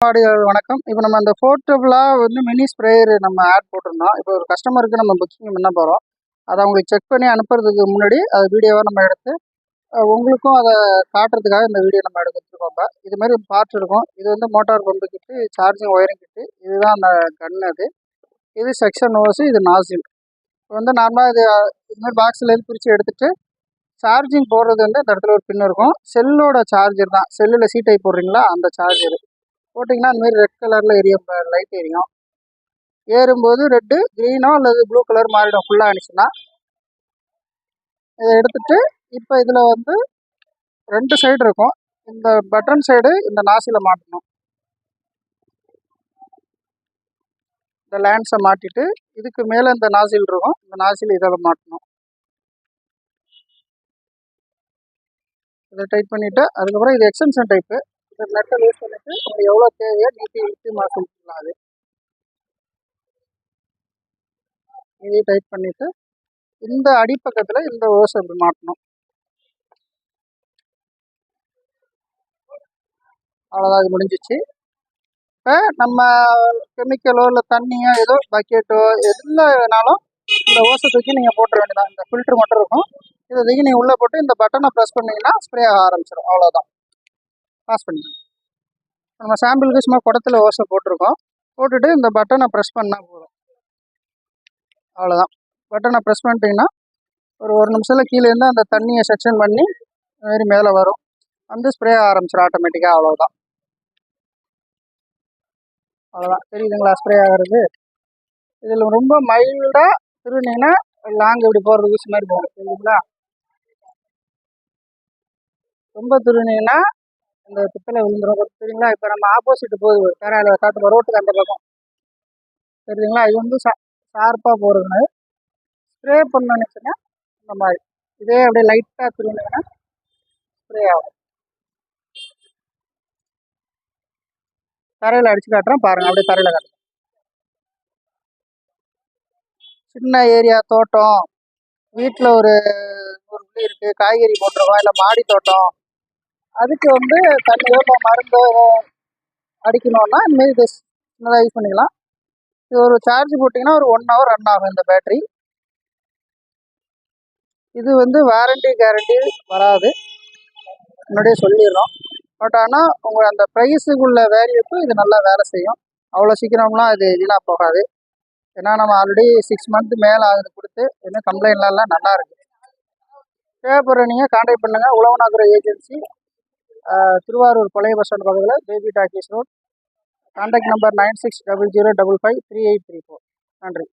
வணக்கம். இப்போ நம்ம அந்த போர்ட்டபிளாக வந்து மினி ஸ்ப்ரேயர் நம்ம ஆட் போட்டிருந்தோம். இப்போ ஒரு கஸ்டமருக்கு நம்ம புக்கிங் பண்ண போகிறோம். அதை அவங்களுக்கு செக் பண்ணி அனுப்புறதுக்கு முன்னாடி அது வீடியோவாக நம்ம எடுத்து உங்களுக்கும் அதை காட்டுறதுக்காக இந்த வீடியோ நம்ம எடுத்துருக்கோம். இப்போ இதுமாரி பார்ட்ஸ் இருக்கும். இது வந்து மோட்டார் பம்பு கிட்டு, சார்ஜிங் ஒயரிங் கிட்டு, இதுதான் அந்த கன். இது செக்ஷன் ஓஸு, இது நாசில். இப்போ வந்து நார்மலாக இதுமாதிரி பாக்ஸ்லேருந்து பிரித்து எடுத்துகிட்டு சார்ஜிங் போடுறது வந்து அந்த இடத்துல ஒரு பின் இருக்கும். செல்லோட சார்ஜர் தான், செல்லில் சீட்டை போடுறீங்களா அந்த சார்ஜர் போட்டிங்கன்னா அந்தமாரி ரெட் கலரில் எரியும், லைட் எரியும். ஏறும்போது ரெட்டு, க்ரீனோ அல்லது ப்ளூ கலர் மாறிடும் ஃபுல்லாக ஆனிச்சுன்னா. இதை எடுத்துகிட்டு இப்போ இதில் வந்து 2 சைடு இருக்கும். இந்த பட்டன் சைடு இந்த நாசியில் மாட்டணும். இந்த லேண்ட்ஸை மாட்டிட்டு இதுக்கு மேலே இந்த நாசில் இருக்கும். இந்த நாசில் இதில் மாட்டணும். இதை டைட் பண்ணிவிட்டு அதுக்கப்புறம் இது எக்ஸ்டென்ஷன் டைப்பு. இந்த நெட்டை யூஸ் பண்ணிவிட்டு உங்களுக்கு எவ்வளோ தேவையோ நீட்டி மாற்றிக்கலாம். அது இதையும் டைட் பண்ணிவிட்டு இந்த அடிப்பக்கத்தில் இந்த ஓஸ் அப்படி மாட்டணும். அவ்வளோதான், இது முடிஞ்சிச்சு. இப்போ நம்ம கெமிக்கலோ இல்லை தண்ணியோ ஏதோ பக்கெட்டோ எதில் வேணாலும் இந்த ஓஸை தூக்கி நீங்கள் போட்டுற வேண்டியதான். இந்த ஃபில்ட்ரு மட்டும் இருக்கும். இதை தூக்கி நீங்கள் உள்ளே போட்டு இந்த பட்டனை ப்ரெஸ் பண்ணிங்கன்னா ஸ்ப்ரே ஆக ஆரம்பிச்சிடும். அவ்வளோதான், பாஸ் பண்ணிக்கலாம். நம்ம சாம்பிளுக்கு சும்மா குடத்தில் ஓஸை போட்டிருக்கோம். போட்டுட்டு இந்த பட்டனை ப்ரெஸ் பண்ணால் போதும். அவ்வளோதான், பட்டனை ப்ரெஸ் பண்ணிட்டீங்கன்னா ஒரு நிமிஷத்தில் கீழே இருந்து அந்த தண்ணியை செக்ஷன் பண்ணி இதுமாரி மேலே வரும். வந்து ஸ்ப்ரே ஆரம்பிச்சிடும் ஆட்டோமேட்டிக்காக. அவ்வளோதான், தெரியுதுங்களா ஸ்ப்ரே ஆகிறது? இதில் ரொம்ப மைல்டாக திருநீங்கன்னா லாங் இப்படி போகிறது ஊசி மாதிரி போகும், தெரியுதுங்களா? ரொம்ப திருநீங்கன்னா இந்த பித்தளை விழுந்துடும், தெரியுங்களா? இப்போ நம்ம ஆப்போசிட் போகுது கரையில் காட்டு ரோட்டுக்கு அந்த பக்கம், தெரியுதுங்களா? இது வந்து ஷார்ப்பாக போகிறதுனால ஸ்ப்ரே பண்ணணுச்சுன்னா இந்த மாதிரி இதே அப்படியே லைட்டாக திருநீங்கன்னா ஸ்ப்ரே ஆகும். தரையில் அடித்து காட்டுறேன் பாருங்கள், அப்படியே தரையில் காட்டுறேன். சின்ன ஏரியா தோட்டம், வீட்டில் ஒரு புள்ளி இருக்குது, காய்கறி போட்டுருக்கோம், இல்லை மாடி தோட்டம், அதுக்கு வந்து தண்ணியோ இல்லை மருந்தோ அடிக்கணுன்னா இந்தமாரி இது சின்னதாக யூஸ் பண்ணிக்கலாம். இது ஒரு சார்ஜ் போட்டிங்கன்னா ஒரு 1 hour ரன் ஆகும் இந்த பேட்ரி. இது வந்து வாரண்டி கேரண்டி வராது, முன்னாடியே சொல்லிடுறோம். பட் ஆனால் உங்கள் அந்த ப்ரைஸுக்குள்ள வேல்யூக்கும் இது நல்லா வேலை செய்யும். அவ்வளோ சீக்கிரம்லாம் இது வீணாக போகாது. ஏன்னா நம்ம ஆல்ரெடி 6 month மேலே ஆகுது கொடுத்து, இன்னும் கம்ப்ளைண்ட்லாம் நல்லா இருக்குது. தேவைப்படுற நீங்கள் கான்டாக்ட் பண்ணுங்கள். உழவனாக்குற ஏஜென்சி, திருவாரூர் பழைய பஸ் ஸ்டாண்ட் பக்கத்தில், baby talkies road. Contact number 9600553834. நன்றி.